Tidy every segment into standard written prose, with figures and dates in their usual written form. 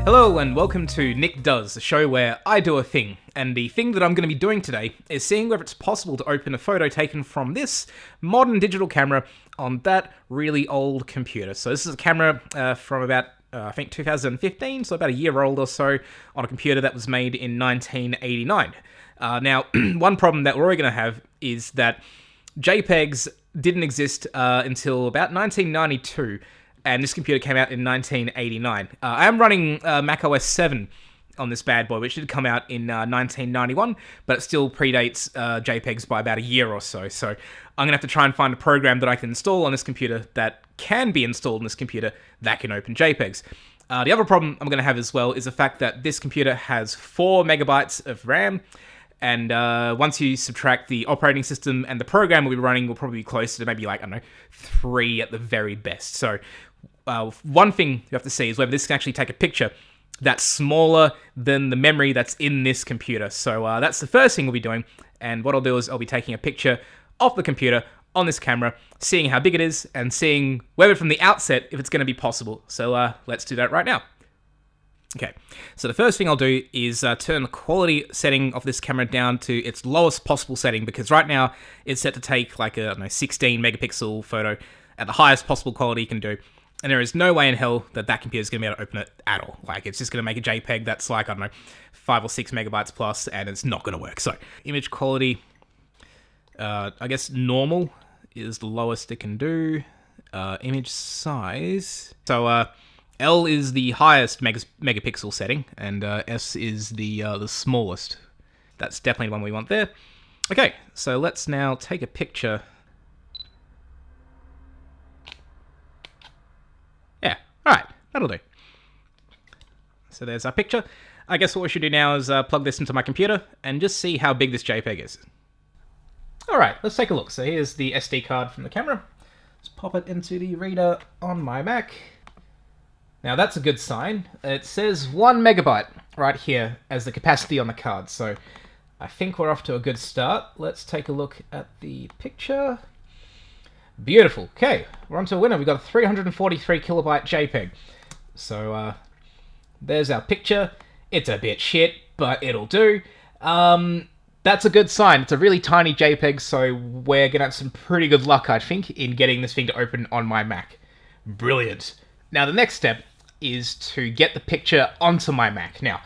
Hello and welcome to Nick Does, the show where I do a thing. And the thing that I'm going to be doing today is seeing whether it's possible to open a photo taken from this modern digital camera on that really old computer. So this is a camera from about, I think 2015, so about a year old or so, on a computer that was made in 1989. Now, one problem that we're already going to have is that JPEGs didn't exist until about 1992. And this computer came out in 1989. I am running Mac OS 7 on this bad boy, which did come out in 1991, but it still predates JPEGs by about a year or so. So I'm going to have to try and find a program that I can install on this computer that can be installed on this computer that can open JPEGs. The other problem I'm going to have as well is the fact that this computer has 4 megabytes of RAM, and once you subtract the operating system and the program we'll be running, will probably be closer to maybe, like, I don't know, 3 at the very best. So one thing you have to see is whether this can actually take a picture that's smaller than the memory that's in this computer. So that's the first thing we'll be doing, and what I'll do is I'll be taking a picture of the computer on this camera, seeing how big it is, and seeing whether from the outset if it's going to be possible. So let's do that right now. Okay, so the first thing I'll do is turn the quality setting of this camera down to its lowest possible setting, because right now it's set to take like a 16 megapixel photo at the highest possible quality you can do. And there is no way in hell that computer is going to be able to open it at all. Like, it's just going to make a JPEG that's like, I don't know, 5 or 6 megabytes plus, and it's not going to work. So, image quality, I guess normal is the lowest it can do. Image size. So, L is the highest megapixel setting, and S is the smallest. That's definitely the one we want there. Okay, so let's now take a picture. Yeah, alright, that'll do. So there's our picture. I guess what we should do now is plug this into my computer and just see how big this JPEG is. Alright, let's take a look. So here's the SD card from the camera. Let's pop it into the reader on my Mac. Now that's a good sign. It says 1 megabyte right here as the capacity on the card. So I think we're off to a good start. Let's take a look at the picture. Beautiful. Okay, we're on to a winner. We've got a 343 kilobyte JPEG. So there's our picture. It's a bit shit, but it'll do. That's a good sign. It's a really tiny JPEG, so we're going to have some pretty good luck, I think, in getting this thing to open on my Mac. Brilliant. Now, the next step is to get the picture onto my Mac. Now,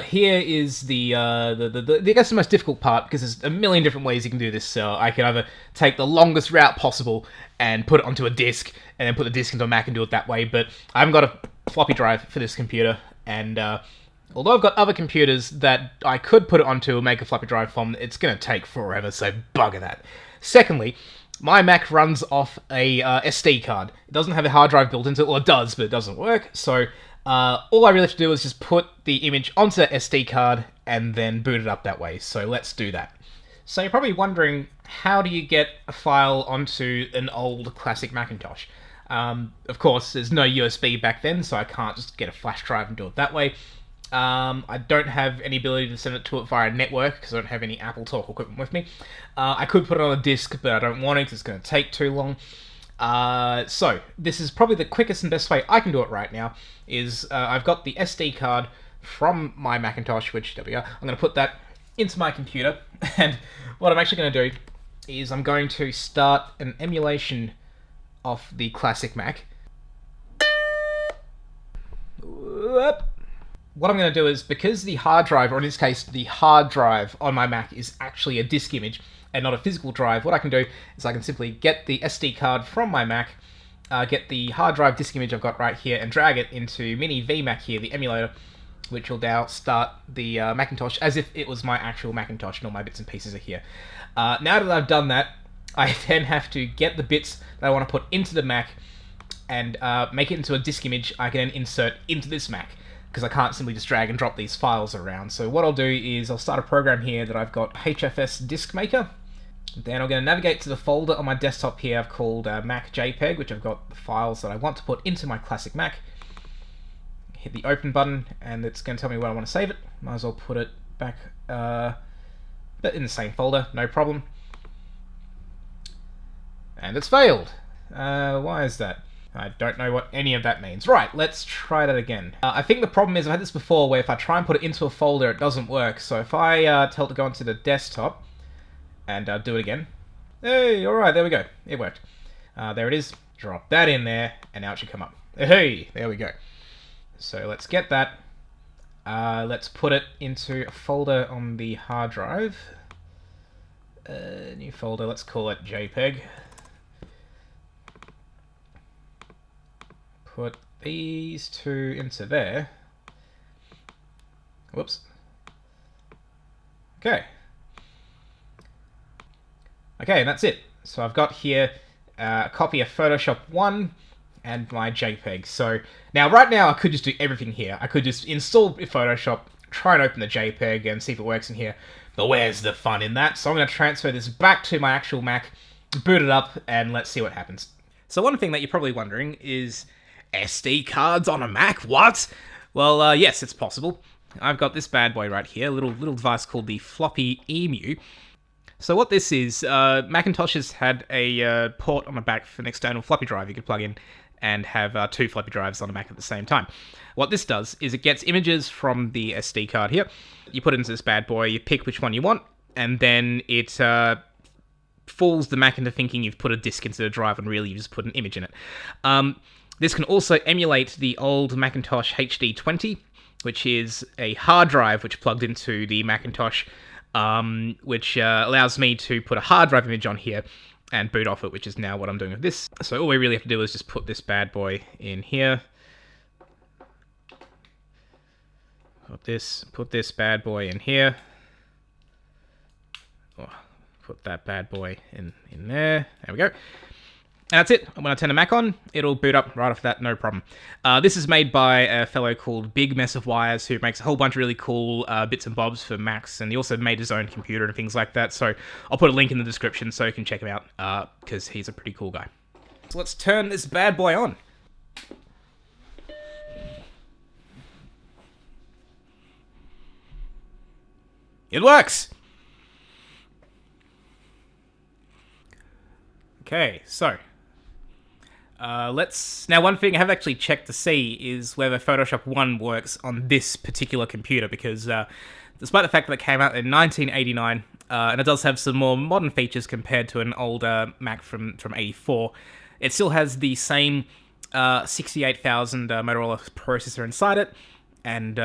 here is I guess the most difficult part, because there's a million different ways you can do this. So I can either take the longest route possible and put it onto a disk, and then put the disk into a Mac and do it that way, but I haven't got a floppy drive for this computer, and although I've got other computers that I could put it onto and make a floppy drive from, it's going to take forever, so bugger that. Secondly, my Mac runs off a SD card. It doesn't have a hard drive built into it, well it does, but it doesn't work, so all I really have to do is just put the image onto the SD card and then boot it up that way, so let's do that. So you're probably wondering, how do you get a file onto an old classic Macintosh? Of course, there's no USB back then, so I can't just get a flash drive and do it that way. I don't have any ability to send it to it via a network, because I don't have any Apple Talk equipment with me. I could put it on a disk, but I don't want it because it's going to take too long. So, this is probably the quickest and best way I can do it right now, is I've got the SD card from my Macintosh, which, there we are, I'm going to put that into my computer, and what I'm actually going to do is I'm going to start an emulation of the classic Mac. Whoop. What I'm going to do is, because the hard drive, or in this case, the hard drive on my Mac is actually a disk image and not a physical drive, what I can do is I can simply get the SD card from my Mac, get the hard drive disk image I've got right here, and drag it into Mini VMac here, the emulator, which will now start the Macintosh as if it was my actual Macintosh and all my bits and pieces are here. Now that I've done that, I then have to get the bits that I want to put into the Mac and make it into a disk image I can then insert into this Mac, because I can't simply just drag and drop these files around. So what I'll do is I'll start a program here that I've got HFS Disk Maker. Then I'm going to navigate to the folder on my desktop here I've called Mac JPEG, which I've got the files that I want to put into my classic Mac. Hit the open button, and it's going to tell me where I want to save it. Might as well put it back in the same folder, no problem. And it's failed. Why is that? I don't know what any of that means. Right, let's try that again. I think the problem is, I've had this before, where if I try and put it into a folder, it doesn't work. So if I tell it to go into the desktop, and do it again. Hey, alright, there we go. It worked. There it is. Drop that in there, and now it should come up. Hey, there we go. So let's get that. Let's put it into a folder on the hard drive. New folder, let's call it JPEG. Put these two into there. Whoops. Okay. Okay, and that's it. So I've got here a copy of Photoshop 1 and my JPEG. So now, right now, I could just do everything here. I could just install Photoshop, try and open the JPEG and see if it works in here. But where's the fun in that? So I'm going to transfer this back to my actual Mac, boot it up, and let's see what happens. So one thing that you're probably wondering is, SD cards on a Mac? What? Well, yes, it's possible. I've got this bad boy right here, a little device called the Floppy Emu. So what this is, Macintosh has had a port on the back for an external floppy drive you could plug in and have two floppy drives on a Mac at the same time. What this does is it gets images from the SD card here. You put it into this bad boy, you pick which one you want, and then it fools the Mac into thinking you've put a disk into the drive and really you just put an image in it. This can also emulate the old Macintosh HD20, which is a hard drive which plugged into the Macintosh, which allows me to put a hard drive image on here and boot off it, which is now what I'm doing with this. So all we really have to do is just put this bad boy in here. Put this bad boy in here. Oh, put that bad boy in there. There we go. And that's it. When I turn the Mac on, it'll boot up right off that, no problem. This is made by a fellow called Big Mess of Wires, who makes a whole bunch of really cool bits and bobs for Macs, and he also made his own computer and things like that, so I'll put a link in the description so you can check him out, because he's a pretty cool guy. So let's turn this bad boy on. It works! Okay, so now one thing I have actually checked to see is whether Photoshop 1 works on this particular computer, because despite the fact that it came out in 1989, and it does have some more modern features compared to an older Mac from 84, it still has the same 68,000 Motorola processor inside it, and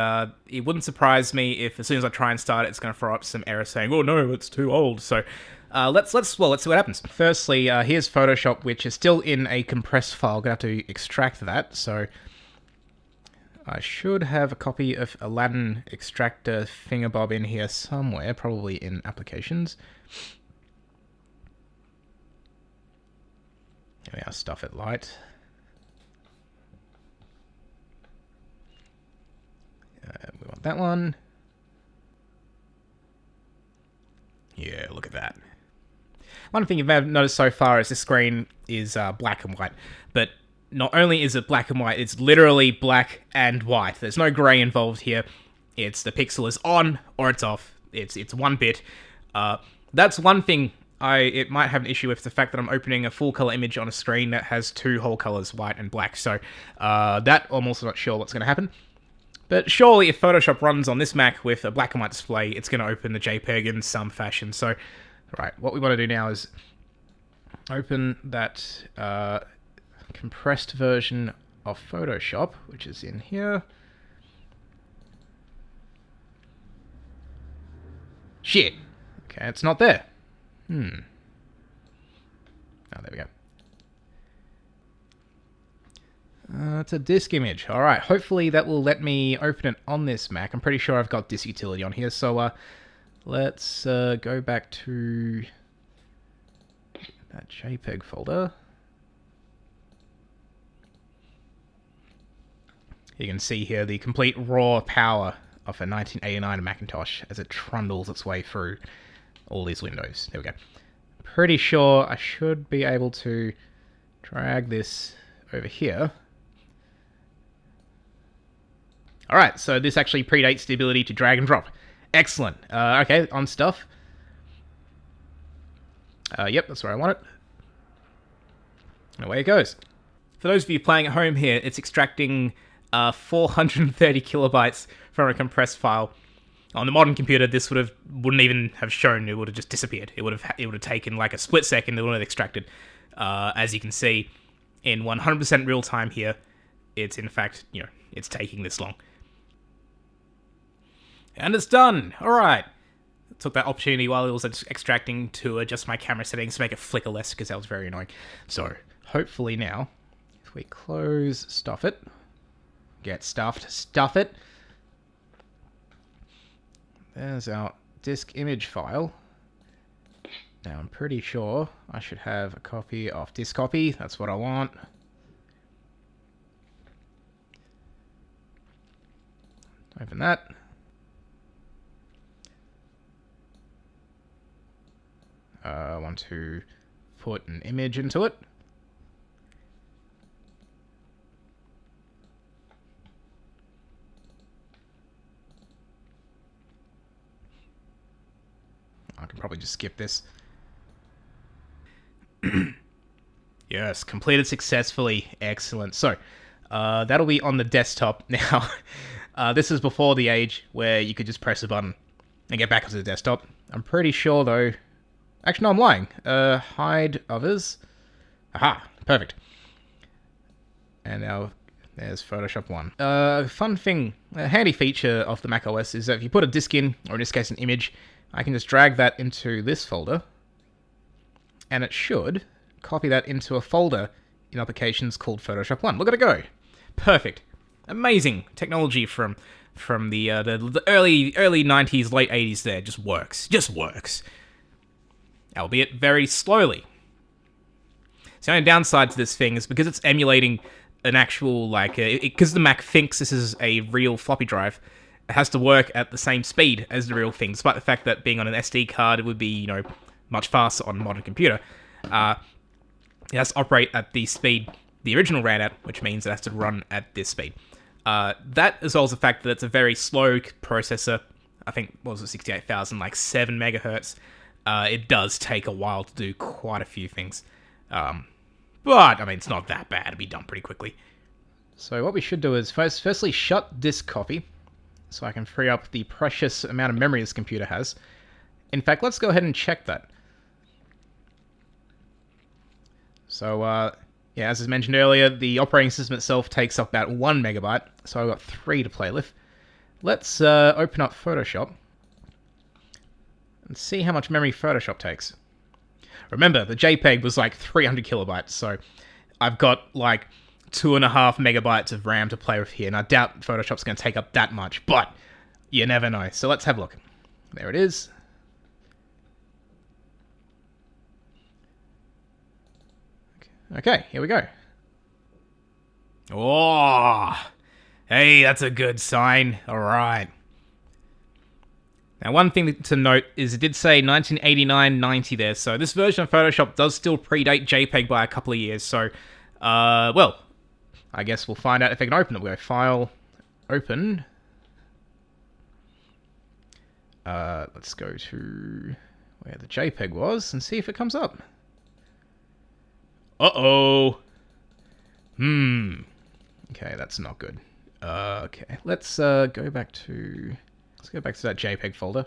it wouldn't surprise me if as soon as I try and start it, it's going to throw up some error saying, oh no, it's too old. So let's see what happens. Firstly, here's Photoshop, which is still in a compressed file. I'm going to have to extract that, so I should have a copy of Aladdin extractor thingabob in here somewhere, probably in applications. Here we are, stuff it light. We want that one. Yeah, look at that. One thing you may have noticed so far is this screen is black and white, but not only is it black and white, it's literally black and white. There's no grey involved here. It's the pixel is on or it's off. It's one bit. That's one thing it might have an issue with, the fact that I'm opening a full color image on a screen that has two whole colors, white and black. So that I'm also not sure what's going to happen. But surely if Photoshop runs on this Mac with a black and white display, it's going to open the JPEG in some fashion. So, right, what we want to do now is open that compressed version of Photoshop, which is in here. Shit. Okay, it's not there. Oh, there we go. It's a disk image. Alright, hopefully that will let me open it on this Mac. I'm pretty sure I've got disk utility on here, so let's go back to that JPEG folder. You can see here the complete raw power of a 1989 Macintosh as it trundles its way through all these windows. There we go. Pretty sure I should be able to drag this over here. Alright, so this actually predates the ability to drag and drop. Excellent. Okay, on stuff. Yep, that's where I want it. And away it goes. for those of you playing at home here, it's extracting 430 kilobytes from a compressed file. On the modern computer, this wouldn't even have shown. It would have just disappeared. It would have taken like a split second. It would have extracted. As you can see, in 100% real time here, it's in fact, it's taking this long. And it's done. All right. Took that opportunity while it was extracting to adjust my camera settings to make it flicker less, because that was very annoying. So hopefully now, if we close, stuff it, get stuffed, stuff it. There's our disk image file. Now I'm pretty sure I should have a copy of disk copy. That's what I want. Open that. I want to put an image into it. I can probably just skip this. Yes, completed successfully. Excellent. So, that'll be on the desktop now. This is before the age where you could just press a button and get back onto the desktop. I'm pretty sure, though... Actually, no, I'm lying. Hide others. Aha, perfect. And now there's Photoshop 1. Fun thing, a handy feature of the Mac OS is that if you put a disk in, or in this case an image, I can just drag that into this folder, and it should copy that into a folder in applications called Photoshop 1. Look at it go. Perfect. Amazing technology from the early 90s, late 80s there. Just works. Just works. Albeit very slowly. So the only downside to this thing is because it's emulating an actual, because the Mac thinks this is a real floppy drive, it has to work at the same speed as the real thing, despite the fact that being on an SD card, it would be, much faster on a modern computer. It has to operate at the speed the original ran at, which means it has to run at this speed. That, as well as the fact that it's a very slow processor, I think, what was it, 68,000, like 7 megahertz. It does take a while to do quite a few things. But, I mean, it's not that bad. It'll be done pretty quickly. So what we should do is firstly shut disk copy, so I can free up the precious amount of memory this computer has. In fact, let's go ahead and check that. So, yeah, as I mentioned earlier, the operating system itself takes up about 1 megabyte, so I've got 3 to play with. Let's open up Photoshop and see how much memory Photoshop takes. Remember, the JPEG was like 300 kilobytes, so I've got like 2.5 megabytes of RAM to play with here, and I doubt Photoshop's going to take up that much, but you never know. So let's have a look. There it is. Okay, here we go. Oh, hey, that's a good sign. All right. Now, one thing to note is it did say 1989-90 there, so this version of Photoshop does still predate JPEG by a couple of years, so, well, I guess we'll find out if I can open it. We'll go File, Open. Let's go to where the JPEG was and see if it comes up. Uh-oh. Okay, that's not good. Okay, let's go back to... Let's go back to that JPEG folder.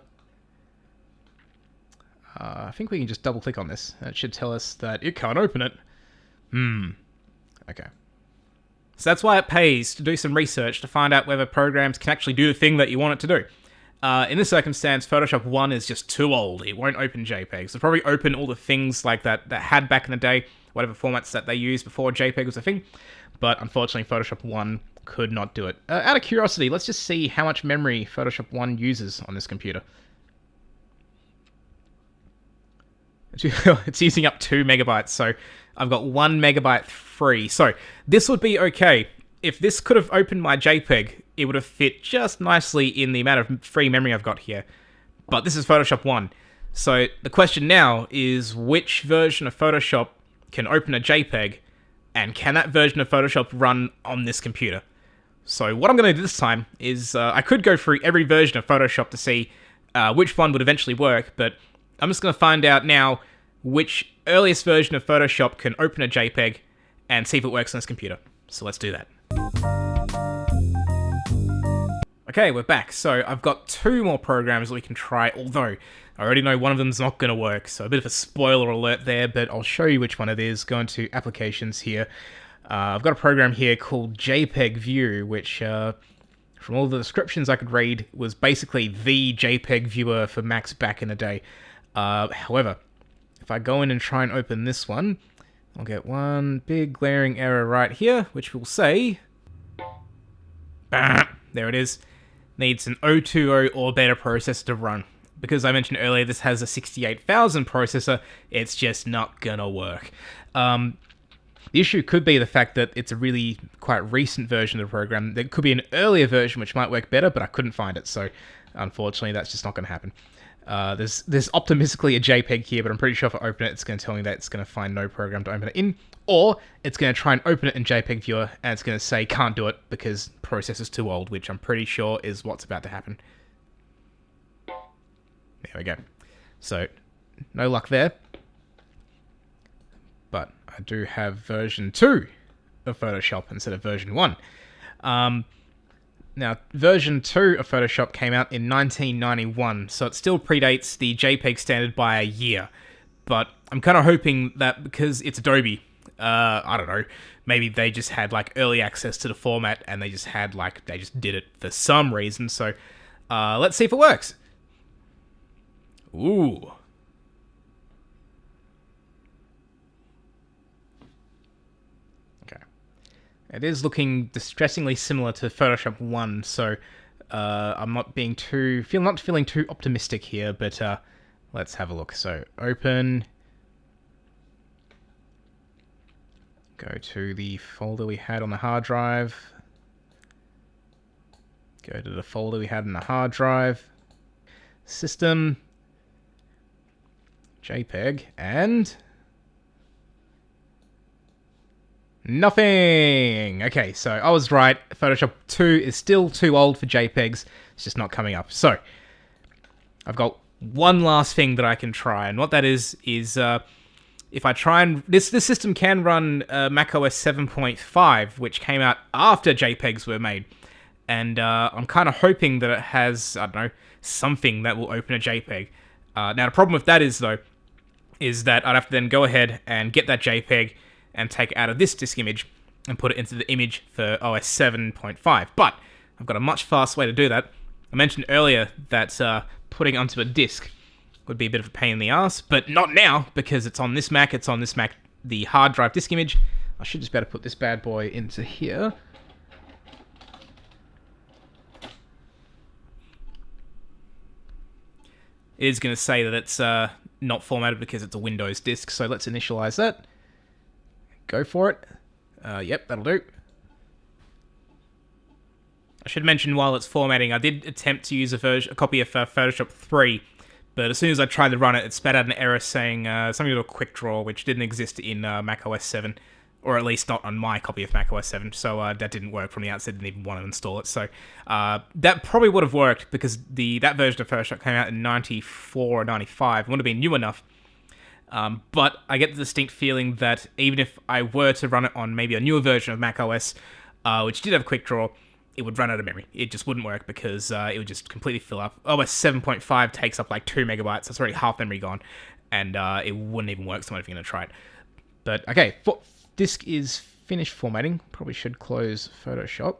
I think we can just double-click on this. That should tell us that it can't open it. Okay. So that's why it pays to do some research to find out whether programs can actually do the thing that you want it to do. In this circumstance, Photoshop 1 is just too old. It won't open JPEGs. It'll probably open all the things like that had back in the day, whatever formats that they used before JPEG was a thing. But unfortunately, Photoshop 1 could not do it. Out of curiosity, let's just see how much memory Photoshop 1 uses on this computer. It's using up 2 megabytes, so I've got 1 megabyte free. So this would be okay. If this could have opened my JPEG, it would have fit just nicely in the amount of free memory I've got here. But this is Photoshop 1. So the question now is, which version of Photoshop can open a JPEG, and can that version of Photoshop run on this computer? So what I'm going to do this time is, I could go through every version of Photoshop to see which one would eventually work, but I'm just going to find out now which earliest version of Photoshop can open a JPEG, and see if it works on this computer. So let's do that. Okay, we're back. So I've got 2 more programs that we can try, although I already know one of them's not going to work, so a bit of a spoiler alert there, but I'll show you which one it is. Go into Applications here. I've got a program here called JPEG View, which, from all the descriptions I could read, was basically the JPEG viewer for Macs back in the day. However, if I go in and try and open this one, I'll get one big glaring error right here, which will say... There it is. Needs an 020 or better processor to run. Because I mentioned earlier this has a 68,000 processor, it's just not gonna work. The issue could be the fact that it's a really quite recent version of the program. There could be an earlier version which might work better, but I couldn't find it, so unfortunately that's just not going to happen. There's optimistically a JPEG here, but I'm pretty sure if I open it, it's going to tell me that it's going to find no program to open it in, or it's going to try and open it in JPEG Viewer, and it's going to say can't do it because processor's too old, which I'm pretty sure is what's about to happen. There we go. So, no luck there. But I do have version 2 of Photoshop instead of version 1. Now, version 2 of Photoshop came out in 1991, so it still predates the JPEG standard by a year. But I'm kind of hoping that because it's Adobe, I don't know, maybe they just had like early access to the format and they just did it for some reason. So let's see if it works. Ooh. Okay. It is looking distressingly similar to Photoshop 1, so I'm not feeling too optimistic here, but let's have a look. So open, go to the folder we had on the hard drive, go to the folder we had on the hard drive, system, JPEG, and nothing! Okay, so I was right. Photoshop 2 is still too old for JPEGs. It's just not coming up. So, I've got one last thing that I can try, and what that is if I try and... This system can run macOS 7.5, which came out after JPEGs were made. And I'm kind of hoping that it has, I don't know, something that will open a JPEG. Now, the problem with that is, though, is that I'd have to then go ahead and get that JPEG and take it out of this disk image and put it into the image for OS 7.5. But I've got a much faster way to do that. I mentioned earlier that putting it onto a disk would be a bit of a pain in the ass, but not now, because it's on this Mac, the hard drive disk image. I should just better put this bad boy into here. It is going to say that it's not formatted because it's a Windows disk, so let's initialize that. Go for it. Yep, that'll do. I should mention while it's formatting, I did attempt to use a copy of Photoshop 3, but as soon as I tried to run it, it spat out an error saying something to a quick draw, which didn't exist in macOS 7, or at least not on my copy of macOS 7, so that didn't work from the outset, didn't even want to install it. So that probably would have worked, because that version of Photoshop came out in 94 or 95, it would have been new enough. But I get the distinct feeling that even if I were to run it on maybe a newer version of macOS, which did have quick draw, it would run out of memory. It just wouldn't work because it would just completely fill up. OS 7.5 takes up like 2 megabytes. That's already half memory gone, and it wouldn't even work. So I'm not even going to try it. But okay, disk is finished formatting. Probably should close Photoshop.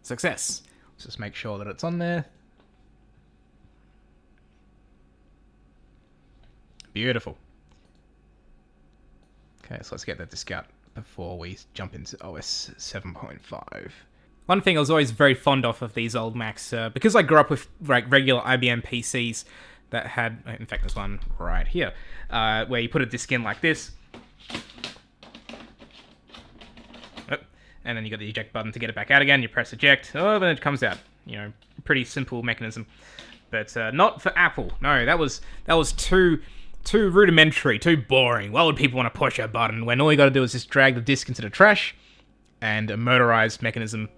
Success. Let's just make sure that it's on there. Beautiful. Okay, so let's get that disk out before we jump into OS 7.5. One thing I was always very fond of these old Macs, because I grew up with regular IBM PCs that had, in fact there's one right here, where you put a disk in like this, and then you got the eject button to get it back out again. You press eject, then it comes out. You know, pretty simple mechanism, but not for Apple. No, that was too rudimentary, too boring. Why would people want to push a button when all you got to do is just drag the disk into the trash, and a motorized mechanism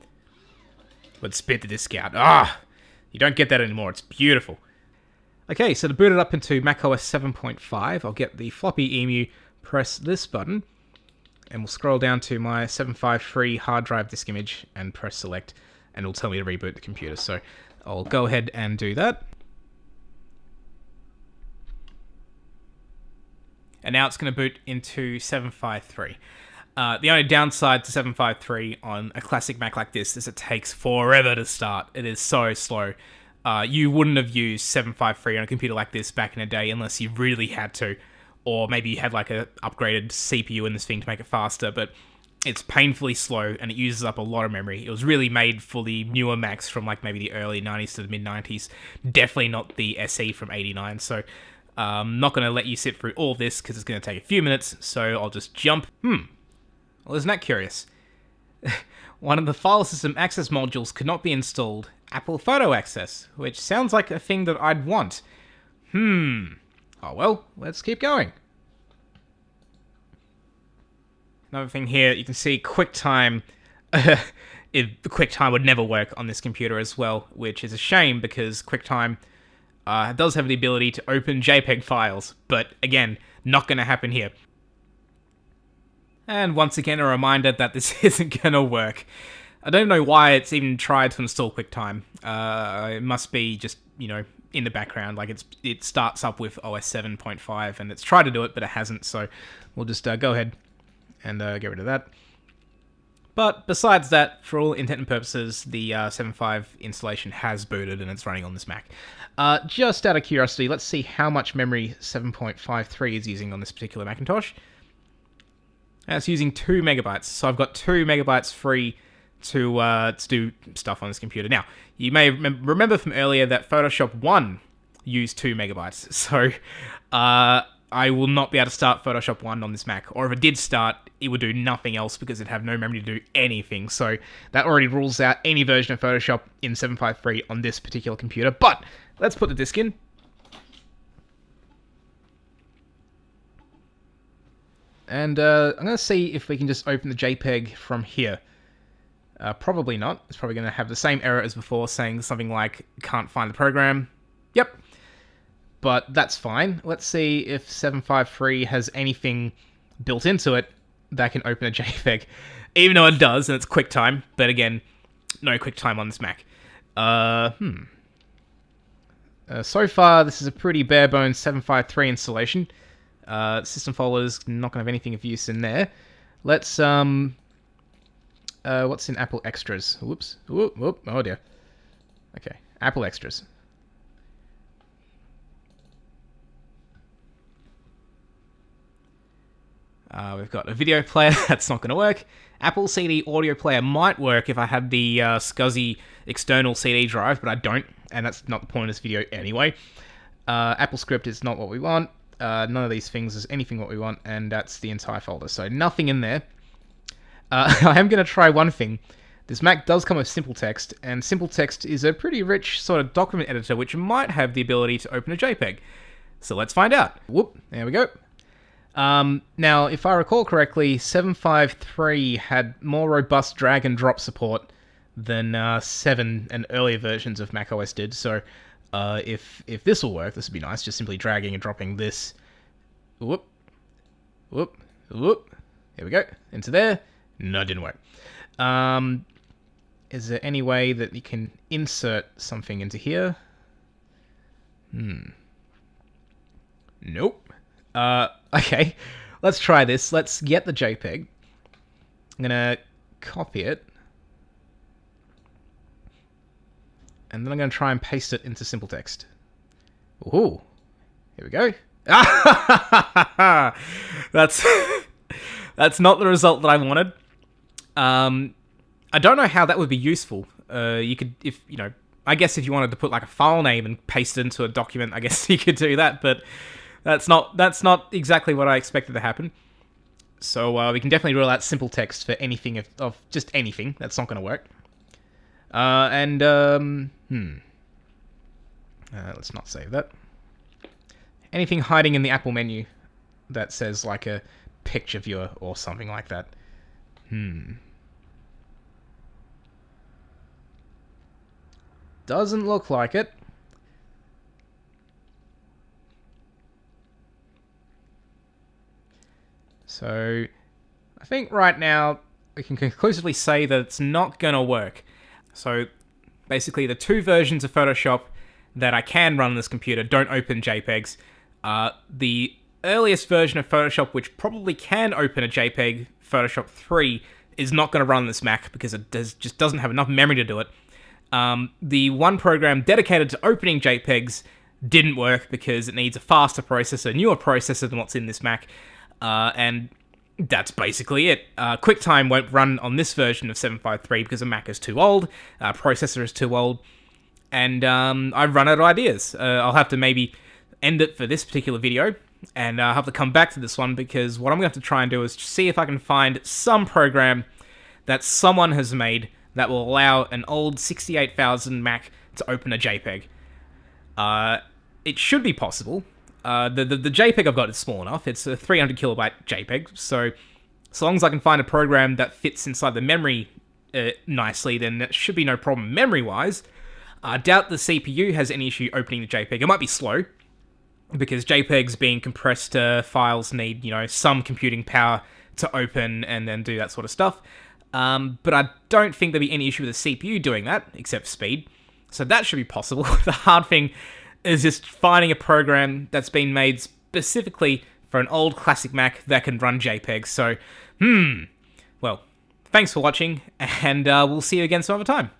would spit the disk out. Ah! You don't get that anymore. It's beautiful. Okay, so to boot it up into macOS 7.5, I'll get the floppy emu, press this button, and we'll scroll down to my 753 hard drive disk image and press select, and it'll tell me to reboot the computer. So I'll go ahead and do that. And now it's going to boot into 753. The only downside to 753 on a classic Mac like this is it takes forever to start. It is so slow. You wouldn't have used 753 on a computer like this back in the day unless you really had to, or maybe you had like a upgraded CPU in this thing to make it faster, but it's painfully slow and it uses up a lot of memory. It was really made for the newer Macs from like maybe the early 90s to the mid 90s. Definitely not the SE from 89, so I'm not going to let you sit through all this because it's going to take a few minutes, so I'll just jump. Well, isn't that curious? One of the file system access modules could not be installed. Apple Photo Access, which sounds like a thing that I'd want. Oh well, let's keep going. Another thing here, you can see QuickTime. QuickTime would never work on this computer as well, which is a shame because QuickTime does have the ability to open JPEG files, but again, not going to happen here. And once again, a reminder that this isn't going to work. I don't know why it's even tried to install QuickTime. It must be just, in the background. Like, it starts up with OS 7.5, and it's tried to do it, but it hasn't, so we'll just go ahead and get rid of that. But besides that, for all intent and purposes, the 7.5 installation has booted, and it's running on this Mac. Just out of curiosity, let's see how much memory 7.53 is using on this particular Macintosh. It's using 2 megabytes, so I've got 2 megabytes free to do stuff on this computer. Now, you may remember from earlier that Photoshop 1 used 2 megabytes, so I will not be able to start Photoshop 1 on this Mac, or if it did start, it would do nothing else because it'd have no memory to do anything, so that already rules out any version of Photoshop in 7.53 on this particular computer. But let's put the disk in. And I'm going to see if we can just open the JPEG from here. Probably not. It's probably going to have the same error as before, saying something like, can't find the program. Yep. But that's fine. Let's see if 753 has anything built into it that can open a JPEG. Even though it does, and it's QuickTime. But again, no QuickTime on this Mac. So far, this is a pretty bare-bones 753 installation. System folders, not going to have anything of use in there. Let's, what's in Apple Extras? Whoops. Whoop. Oh dear. Okay, Apple Extras. We've got a video player, that's not going to work. Apple CD audio player might work if I had the SCSI external CD drive, but I don't, and that's not the point of this video anyway. Apple Script is not what we want. None of these things is anything what we want, and that's the entire folder, so nothing in there. I am going to try one thing. This Mac does come with Simple Text, and Simple Text is a pretty rich sort of document editor which might have the ability to open a JPEG. So let's find out. Whoop, there we go. Now, if I recall correctly, 7.53 had more robust drag and drop support than 7 and earlier versions of macOS did, so if this will work, this would be nice, just simply dragging and dropping this, whoop, here we go, into there. No, it didn't work. Is there any way that you can insert something into here? Nope. Okay, let's try this. Let's get the JPEG. I'm gonna copy it. And then I'm going to try and paste it into Simple Text. Ooh. Here we go. That's not the result that I wanted. I don't know how that would be useful. You could, I guess if you wanted to put like a file name and paste it into a document, I guess you could do that, but that's not exactly what I expected to happen. So we can definitely rule out Simple Text for anything of just anything. That's not going to work. Let's not save that. Anything hiding in the Apple menu that says like a picture viewer or something like that. Doesn't look like it. So I think right now we can conclusively say that it's not going to work. So basically the two versions of Photoshop that I can run on this computer don't open JPEGs. The earliest version of Photoshop, which probably can open a JPEG, Photoshop 3, is not going to run on this Mac because it just doesn't have enough memory to do it. The one program dedicated to opening JPEGs didn't work because it needs a faster processor, newer processor than what's in this Mac. And that's basically it. QuickTime won't run on this version of 753 because the Mac is too old, processor is too old, and I've run out of ideas. I'll have to maybe end it for this particular video, and I'll have to come back to this one because what I'm going to have to try and do is see if I can find some program that someone has made that will allow an old 68,000 Mac to open a JPEG. It should be possible. The JPEG I've got is small enough. It's a 300 kilobyte JPEG, so long as I can find a program that fits inside the memory nicely, then that should be no problem memory-wise. I doubt the CPU has any issue opening the JPEG. It might be slow, because JPEGs being compressed files need, some computing power to open and then do that sort of stuff. But I don't think there'll be any issue with the CPU doing that, except speed. So that should be possible. The hard thing is just finding a program that's been made specifically for an old classic Mac that can run JPEG. So, well, thanks for watching, and we'll see you again some other time.